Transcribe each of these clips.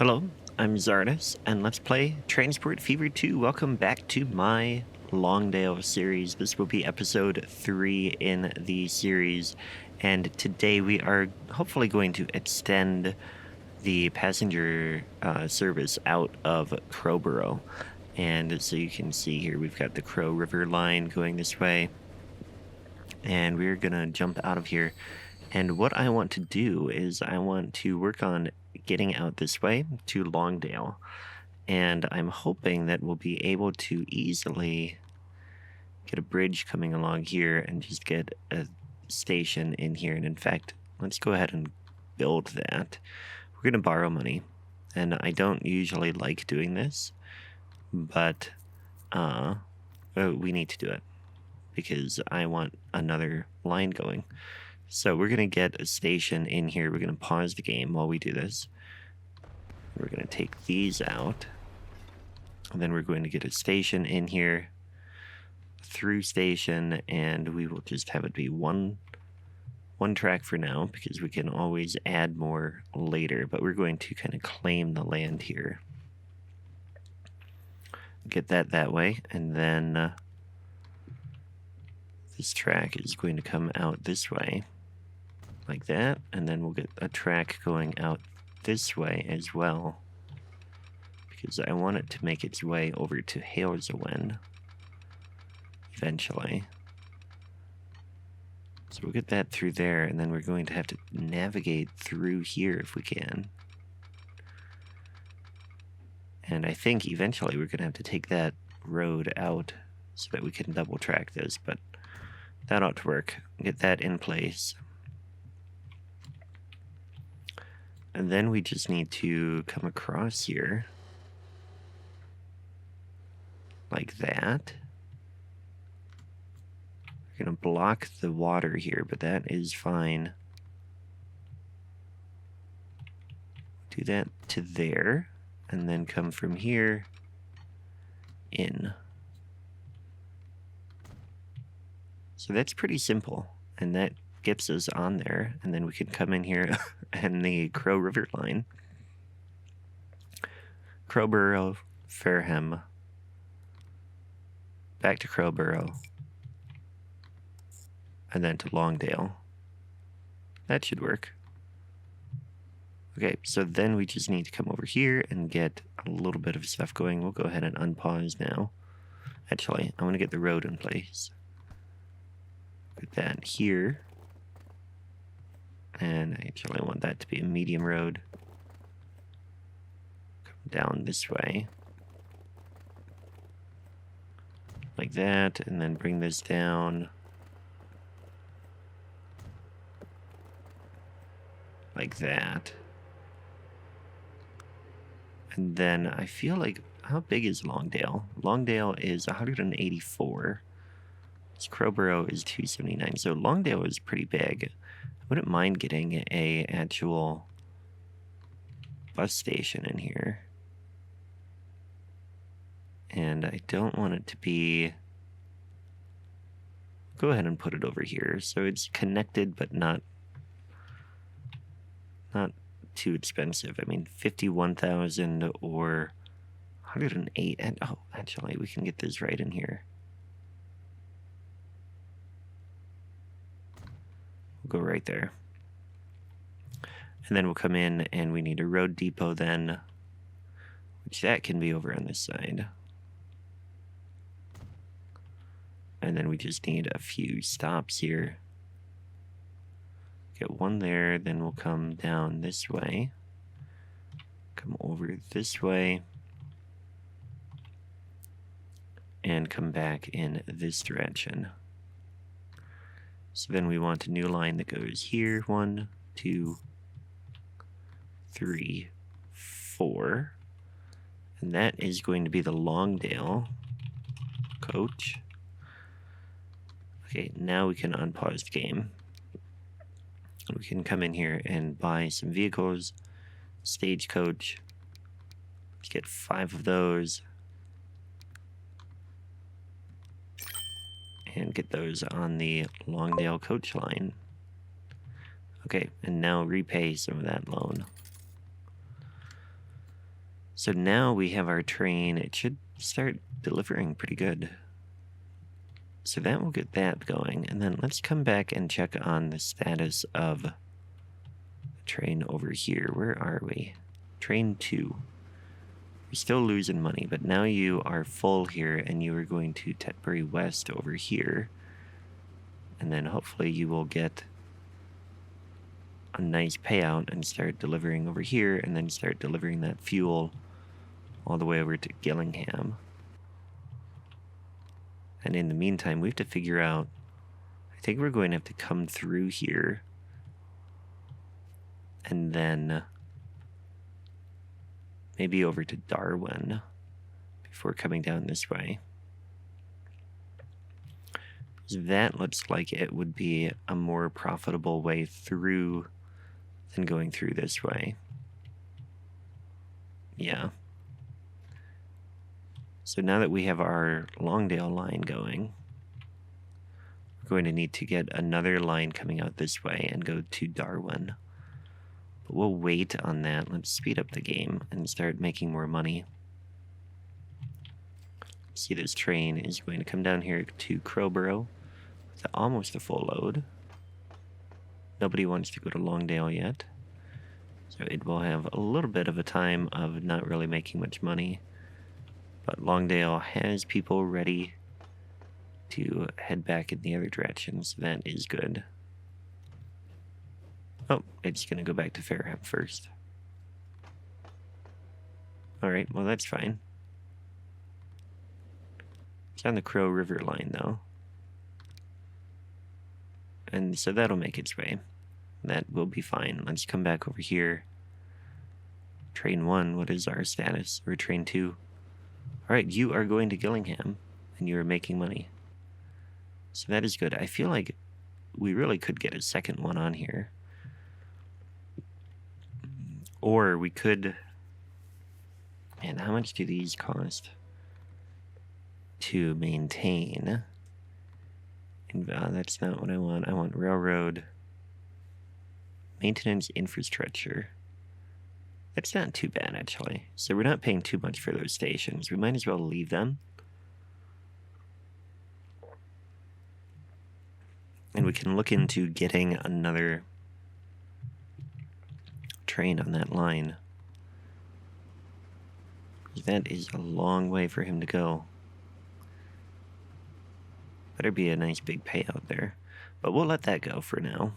Hello, I'm Czardus, and let's play Transport Fever 2. Welcome back to my Longdale series. This will be episode 3 in the series, and today we are hopefully going to extend the passenger service out of Crowborough. And so you can see here we've got the Crow River line going this way, and we're gonna jump out of here. And what I want to do is I want to work on getting out this way to Longdale. And I'm hoping that we'll be able to easily get a bridge coming along here and just get a station in here. And in fact, let's go ahead and build that. We're going to borrow money. And I don't usually like doing this, but we need to do it because I want another line going. So we're going to get a station in here. We're going to pause the game while we do this. We're going to take these out. And then we're going to get a station in here, a through station, and we will just have it be one track for now because we can always add more later. But we're going to kind of claim the land here. Get that way, and then this track is going to come out this way. Like that, and then we'll get a track going out this way as well because I want it to make its way over to Halesawin eventually. So we'll get that through there, and then we're going to have to navigate through here if we can. And I think eventually we're going to have to take that road out so that we can double track this, but that ought to work. Get that in place. And then we just need to come across here. Like that. We're going to block the water here, but that is fine. Do that to there. And then come from here in. So that's pretty simple. And that gets us on there, and then we can come in here and the Crow River line. Crowborough, Fareham, back to Crowborough, and then to Longdale. That should work. Okay, so then we just need to come over here and get a little bit of stuff going. We'll go ahead and unpause now. Actually, I want to get the road in place. Put that here. And I actually want that to be a medium road. Come down this way. Like that, and then bring this down. Like that. And then I feel like, how big is Longdale? Longdale is 184. Crowborough is 279. So Longdale is pretty big. I wouldn't mind getting a actual bus station in here. And I don't want it to be... Go ahead and put it over here. So it's connected, but not too expensive. I mean, 51,000 or 108. And oh, actually, we can get this right in here. We'll go right there. And then we'll come in and we need a road depot then, which that can be over on this side. And then we just need a few stops here. Get one there, then we'll come down this way. Come over this way. And come back in this direction. So then we want a new line that goes here. 1, 2, 3, 4. And that is going to be the Longdale coach. Okay, now we can unpause the game. We can come in here and buy some vehicles. Stagecoach. Let's get 5 of those. And get those on the Longdale coach line. Okay, and now repay some of that loan. So now we have our train. It should start delivering pretty good. So that will get that going. And then let's come back and check on the status of the train over here. Where are we? Train 2. We're still losing money, but now you are full here, and you are going to Tetbury West over here. And then hopefully you will get a nice payout and start delivering over here, and then start delivering that fuel all the way over to Gillingham. And in the meantime, we have to figure out, I think we're going to have to come through here and then maybe over to Darwin before coming down this way. That looks like it would be a more profitable way through than going through this way. Yeah. So now that we have our Longdale line going, we're going to need to get another line coming out this way and go to Darwin. But we'll wait on that. Let's speed up the game and start making more money. See, this train is going to come down here to Crowborough with almost a full load. Nobody wants to go to Longdale yet. So it will have a little bit of a time of not really making much money. But Longdale has people ready to head back in the other direction, so that is good. Oh, it's going to go back to Fareham first. Alright, well that's fine. It's on the Crow River line, though. And so that'll make its way. That will be fine. Let's come back over here. Train 1, what is our status? Or Train 2? Alright, you are going to Gillingham, and you are making money. So that is good. I feel like we really could get a second one on here. Or we could... Man, how much do these cost to maintain? And that's not what I want. I want railroad maintenance infrastructure. That's not too bad, actually. So we're not paying too much for those stations. We might as well leave them. And we can look into getting another train on that line. That is a long way for him to go. Better be a nice big payout there. But we'll let that go for now.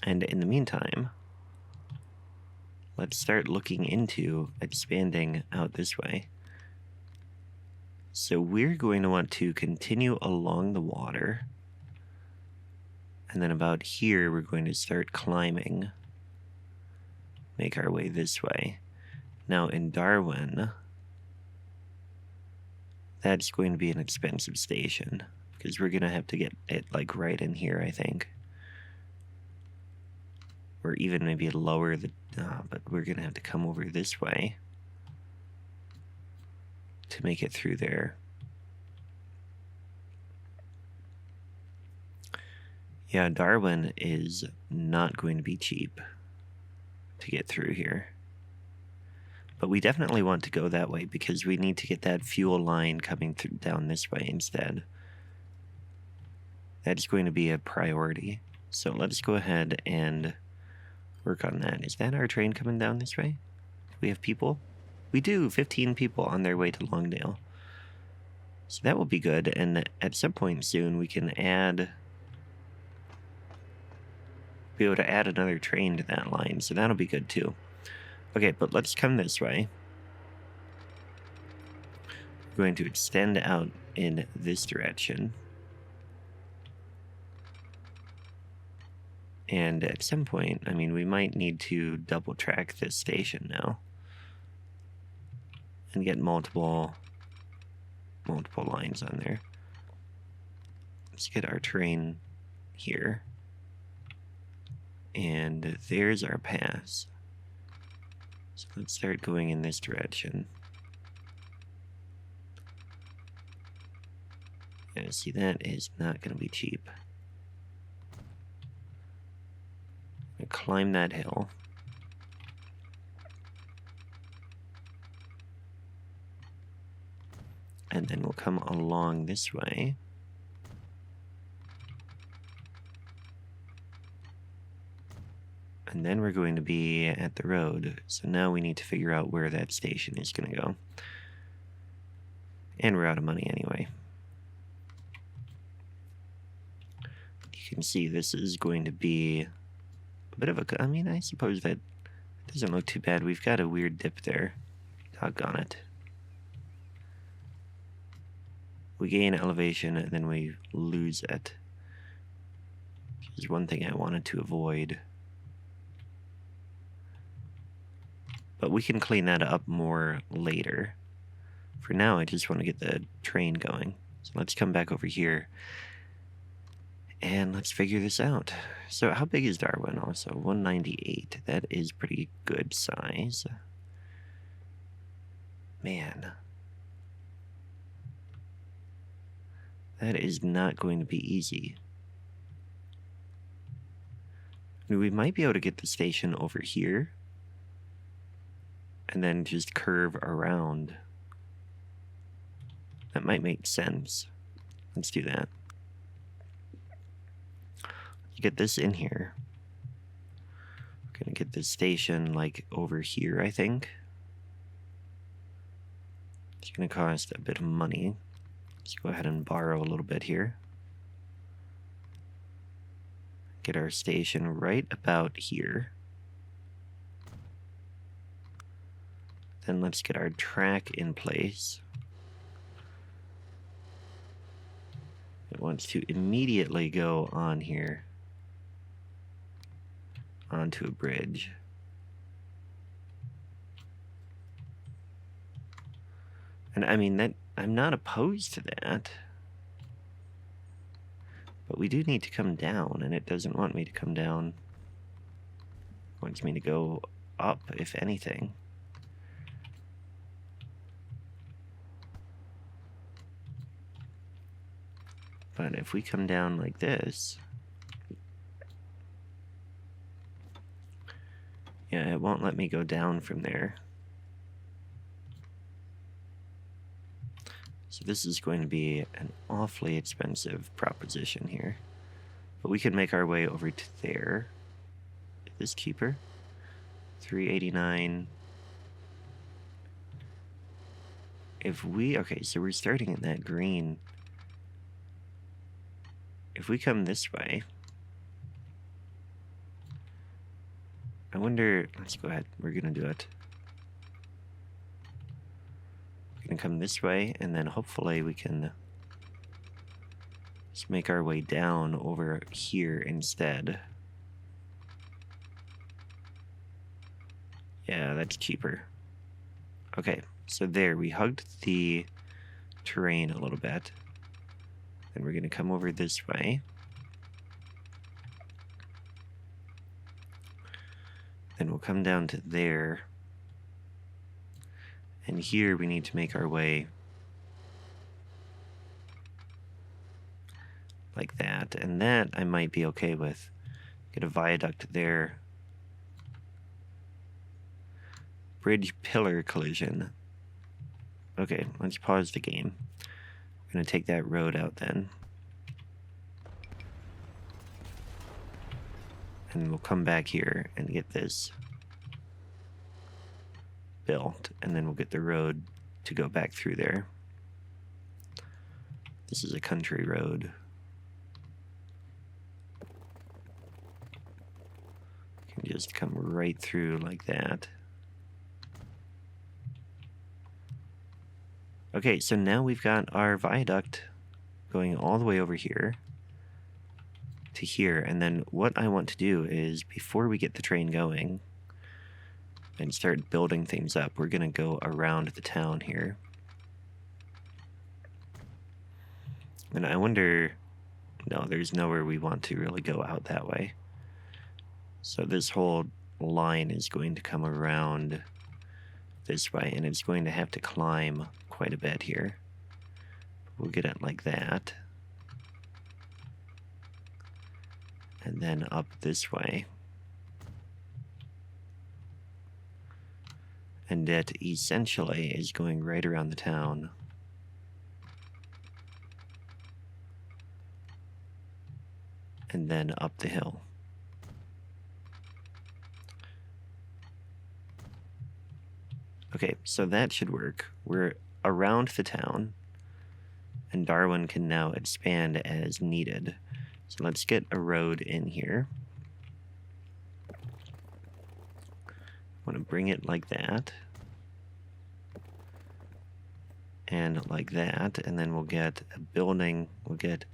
And in the meantime, let's start looking into expanding out this way. So we're going to want to continue along the water. And then about here, we're going to start climbing. Make our way this way. Now in Darwin, that's going to be an expensive station. Because we're going to have to get it like right in here, I think. Or even maybe lower the... but we're going to have to come over this way to make it through there. Yeah, Darwin is not going to be cheap to get through here. But we definitely want to go that way because we need to get that fuel line coming through down this way instead. That is going to be a priority. So let's go ahead and work on that. Is that our train coming down this way? Do we have people? We do. 15 people on their way to Longdale. So that will be good. And at some point soon, we can be able to add another train to that line. So that'll be good too. Okay, but let's come this way. We're going to extend out in this direction. And at some point, I mean, we might need to double track this station now. And get multiple lines on there. Let's get our train here. And there's our pass. So let's start going in this direction. Yeah, see, that is not going to be cheap. Climb that hill. And then we'll come along this way. And then we're going to be at the road. So now we need to figure out where that station is going to go. And we're out of money anyway. You can see this is going to be a bit of a... I mean, I suppose that doesn't look too bad. We've got a weird dip there. Doggone it. We gain elevation and then we lose it. Which is one thing I wanted to avoid. But we can clean that up more later. For now, I just want to get the train going. So let's come back over here. And let's figure this out. So how big is Darwin also? 198. That is pretty good size. Man. That is not going to be easy. We might be able to get the station over here. And then just curve around. That might make sense. Let's do that. Get this in here. We're gonna get this station like over here, I think. It's gonna cost a bit of money. Let's go ahead and borrow a little bit here. Get our station right about here. Then let's get our track in place. It wants to immediately go on here. Onto a bridge. And I mean, that I'm not opposed to that. But we do need to come down, and it doesn't want me to come down. It wants me to go up, if anything. But if we come down like this, yeah, it won't let me go down from there. So this is going to be an awfully expensive proposition here. But we can make our way over to there. Is this cheaper? $3.89. If we... Okay, so we're starting in that green. If we come this way... I wonder... Let's go ahead. We're going to do it. We're going to come this way, and then hopefully we can just make our way down over here instead. Yeah, that's cheaper. Okay, so there, we hugged the terrain a little bit. Then we're going to come over this way. Then we'll come down to there. And here we need to make our way like that. And that I might be okay with. Get a viaduct there. Bridge pillar collision. Okay, let's pause the game. We're going to take that road out then. And we'll come back here and get this built. And then we'll get the road to go back through there. This is a country road. You can just come right through like that. Okay, so now we've got our viaduct going all the way over here to here. And then what I want to do is, before we get the train going and start building things up, we're going to go around the town here. And I wonder... No, there's nowhere we want to really go out that way. So this whole line is going to come around this way, and it's going to have to climb quite a bit here. We'll get it like that. And then up this way. And it essentially is going right around the town. and then up the hill. Okay, so that should work. We're around the town, and Darwin can now expand as needed. So let's get a road in here. I want to bring it like that. And like that, and then we'll get a building, we'll get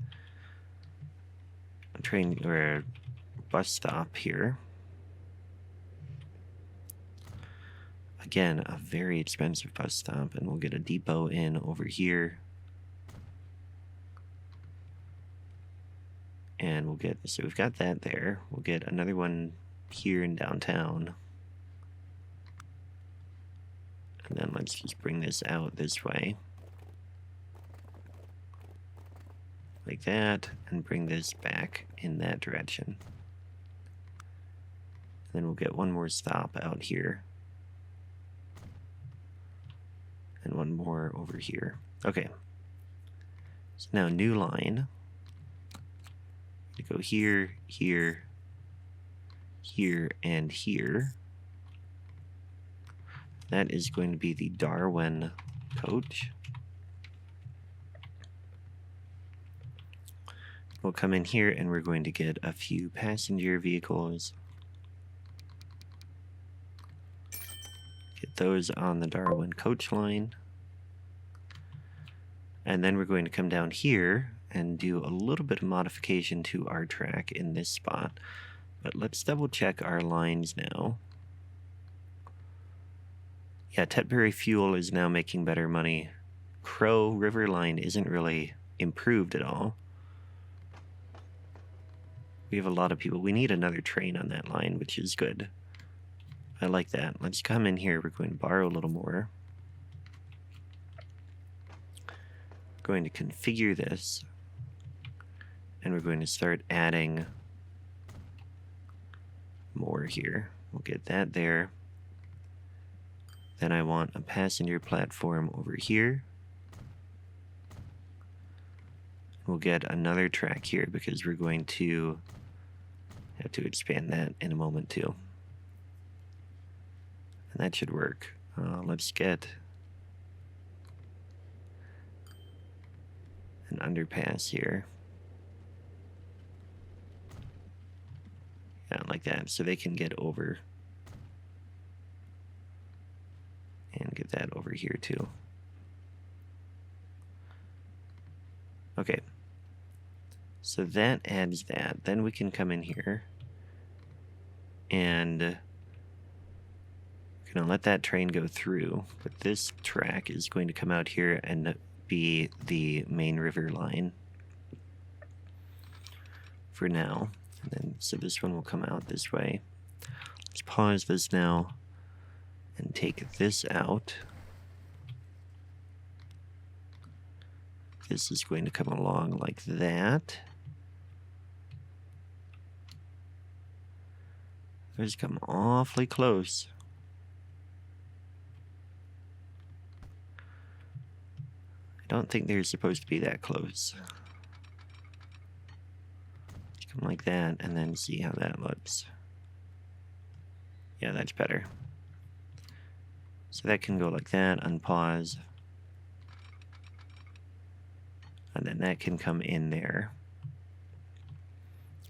a train or a bus stop here. Again, a very expensive bus stop, and we'll get a depot in over here. And we'll get, so we've got that there. We'll get another one here in downtown. And then let's just bring this out this way. Like that, and bring this back in that direction. And then we'll get one more stop out here. And one more over here. Okay. So now new line. We go here, here, here, and here. That is going to be the Darwin coach. We'll come in here and we're going to get a few passenger vehicles. Get those on the Darwin coach line. And then we're going to come down here and do a little bit of modification to our track in this spot. But let's double check our lines now. Yeah, temporary fuel is now making better money. Crow River line isn't really improved at all. We have a lot of people. We need another train on that line, which is good. I like that. Let's come in here. We're going to borrow a little more. Going to configure this. And we're going to start adding more here. We'll get that there. Then I want a passenger platform over here. We'll get another track here because we're going to have to expand that in a moment too. And that should work. Let's get an underpass here. Yeah, like that, so they can get over. And get that over here too. Okay. So that adds that. Then we can come in here and we're gonna let that train go through. But this track is going to come out here and be the main river line for now. And then, so this one will come out this way. Let's pause this now and take this out. This is going to come along like that. Those come awfully close. I don't think they're supposed to be that close. Come like that and then see how that looks. Yeah, that's better. So that can go like that, unpause. And then that can come in there.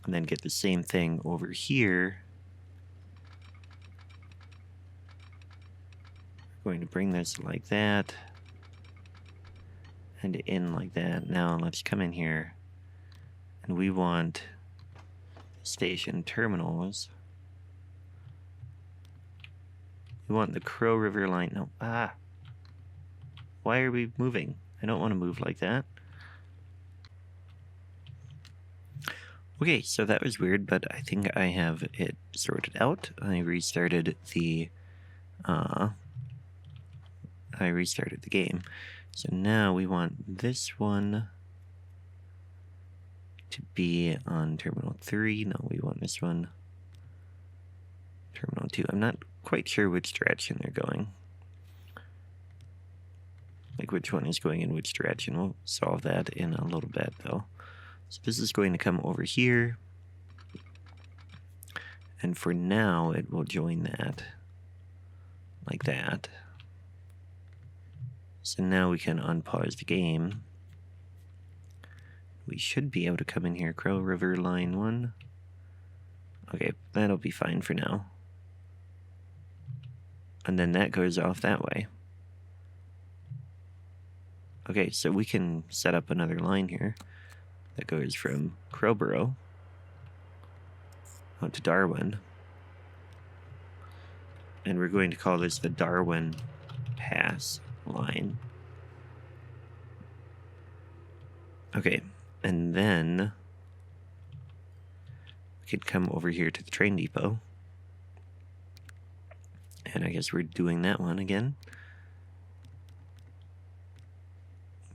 And then get the same thing over here. We're going to bring this like that. And in like that. Now let's come in here. And we want station terminals. We want the Crow River line. No, why are we moving? I don't want to move like that. Okay, so that was weird, but I think I have it sorted out. I restarted the game. So now we want this one to be on Terminal 3. No, we want this one Terminal 2. I'm not quite sure which direction they're going. Like which one is going in which direction. We'll solve that in a little bit though. So this is going to come over here. And for now, it will join that like that. So now we can unpause the game. We should be able to come in here, Crow River line 1. Okay, that'll be fine for now. And then that goes off that way. Okay, so we can set up another line here that goes from Crowborough out to Darwin. And we're going to call this the Darwin Pass line. Okay, and then we could come over here to the train depot. And I guess we're doing that one again.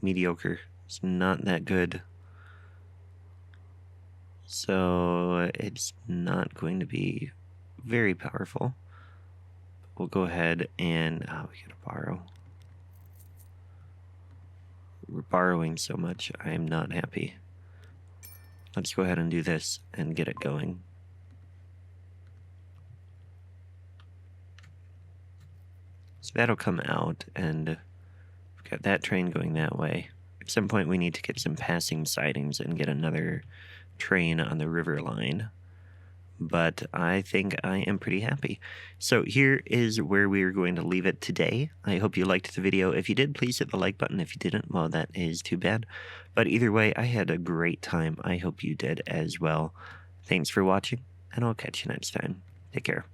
Mediocre. It's not that good. So it's not going to be very powerful. We'll go ahead and we gotta borrow. We're borrowing so much, I am not happy. Let's go ahead and do this and get it going. So that'll come out, and we've got that train going that way. At some point we need to get some passing sidings and get another train on the river line. But I think I am pretty happy. So here is where we are going to leave it today. I hope you liked the video. If you did, please hit the like button. If you didn't, well, that is too bad. But either way, I had a great time. I hope you did as well. Thanks for watching, and I'll catch you next time. Take care.